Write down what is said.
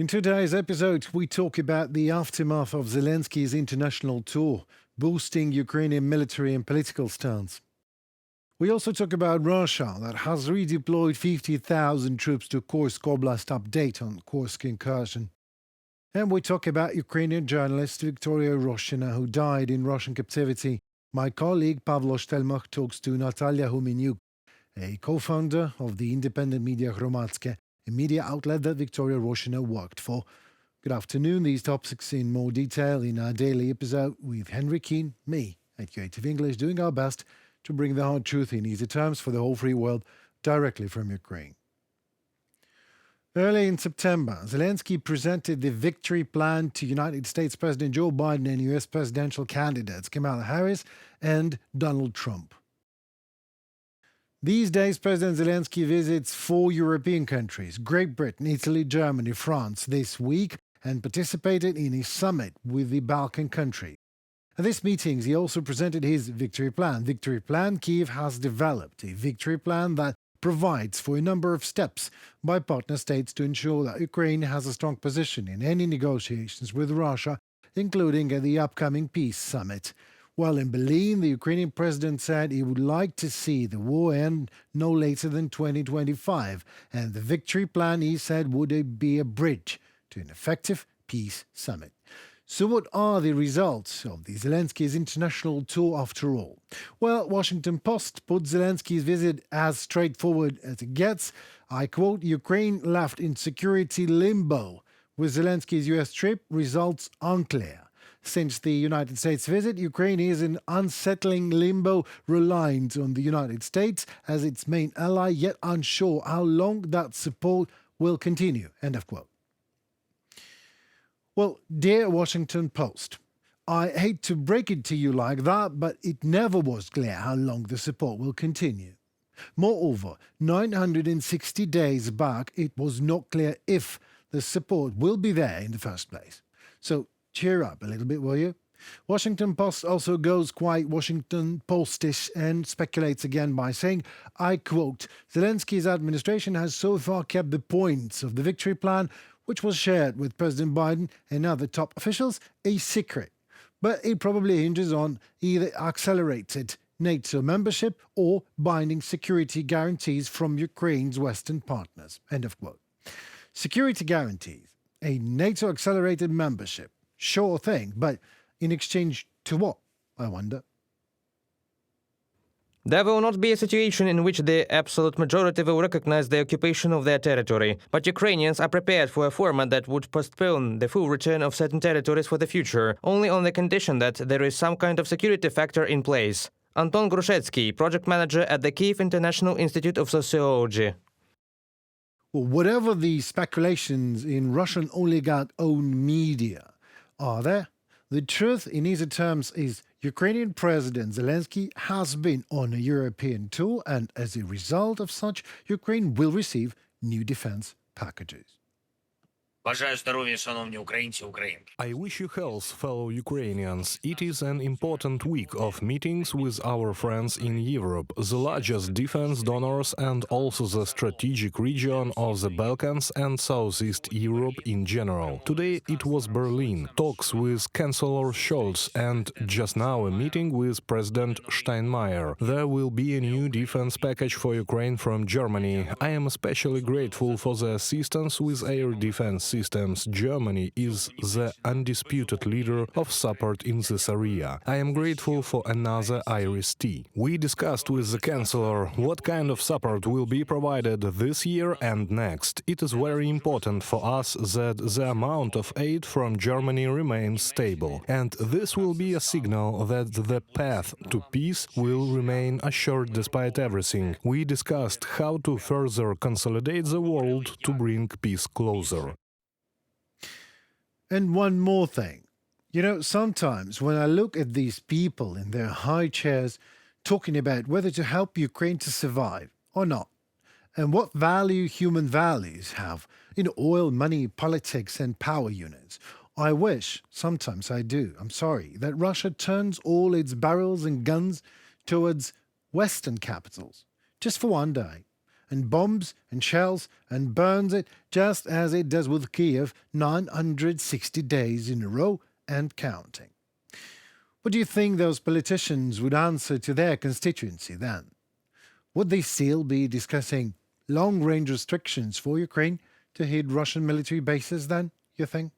In today's episode, we talk about the aftermath of Zelensky's international tour, boosting Ukrainian military and political stance. We also talk about Russia, that has redeployed 50,000 troops to Kursk Oblast, update on Kursk incursion. And we talk about Ukrainian journalist Victoria Roshina, who died in Russian captivity. My colleague Pavlo Shtelmach talks to Natalia Humeniuk, a co-founder of the independent media Hromadske, a media outlet that Victoria Roshina worked for. Good afternoon. These topics in more detail in our daily episode with Henry Keane, me, at UATV English, doing our best to bring the hard truth in easy terms for the whole free world directly from Ukraine. Early in September, Zelensky presented the victory plan to United States President Joe Biden and US presidential candidates Kamala Harris and Donald Trump. These days, President Zelensky visits 4 European countries, Great Britain, Italy, Germany, France, this week, and participated in a summit with the Balkan countries. At these meetings, he also presented his victory plan. Victory plan Kyiv has developed, a victory plan that provides for a number of steps by partner states to ensure that Ukraine has a strong position in any negotiations with Russia, including at the upcoming peace summit. While in Berlin, the Ukrainian president said he would like to see the war end no later than 2025, and the victory plan, he said, would be a bridge to an effective peace summit. So what are the results of the Zelensky's international tour after all? Well, Washington Post put Zelensky's visit as straightforward as it gets. I quote, Ukraine left in security limbo. With Zelensky's US trip, results unclear. Since the United States visit, Ukraine is in unsettling limbo, reliant on the United States as its main ally, yet unsure how long that support will continue. End of quote. Well, dear Washington Post, I hate to break it to you like that, but it never was clear how long the support will continue. Moreover, 960 days back, it was not clear if the support will be there in the first place. So cheer up a little bit, will you? Washington Post also goes quite Washington Postish and speculates again by saying, I quote, Zelensky's administration has so far kept the points of the victory plan, which was shared with President Biden and other top officials, a secret. But it probably hinges on either accelerated NATO membership or binding security guarantees from Ukraine's Western partners. End of quote. Security guarantees, a NATO accelerated membership, sure thing, but in exchange to what, I wonder? There will not be a situation in which the absolute majority will recognize the occupation of their territory, but Ukrainians are prepared for a format that would postpone the full return of certain territories for the future, only on the condition that there is some kind of security factor in place. Anton Grushetsky, project manager at the Kyiv International Institute of Sociology. Well, whatever the speculations in Russian oligarch-owned media are there, the truth in easy terms is Ukrainian President Zelensky has been on a European tour, and as a result of such, Ukraine will receive new defense packages. Бажаю здоров'я, шановні українці, українки. I wish you health, fellow Ukrainians. It is an important week of meetings with our friends in Europe, the largest defense donors and also the strategic region of the Balkans and Southeast Europe in general. Today it was Berlin, talks with Chancellor Scholz and just now a meeting with President Steinmeier. There will be a new defense package for Ukraine from Germany. I am especially grateful for the assistance with air defense systems. Germany is the undisputed leader of support in this area. I am grateful for another IRIS-T. We discussed with the Chancellor what kind of support will be provided this year and next. It is very important for us that the amount of aid from Germany remains stable, and this will be a signal that the path to peace will remain assured despite everything. We discussed how to further consolidate the world to bring peace closer. And one more thing. You know, sometimes when I look at these people in their high chairs talking about whether to help Ukraine to survive or not, and what value human values have in oil, money, politics, and power units, I wish, sometimes I do, I'm sorry, that Russia turns all its barrels and guns towards Western capitals, just for one day, and bombs and shells and burns it just as it does with Kiev 960 days in a row and counting. What do you think those politicians would answer to their constituency then? Would they still be discussing long-range restrictions for Ukraine to hit Russian military bases then, you think?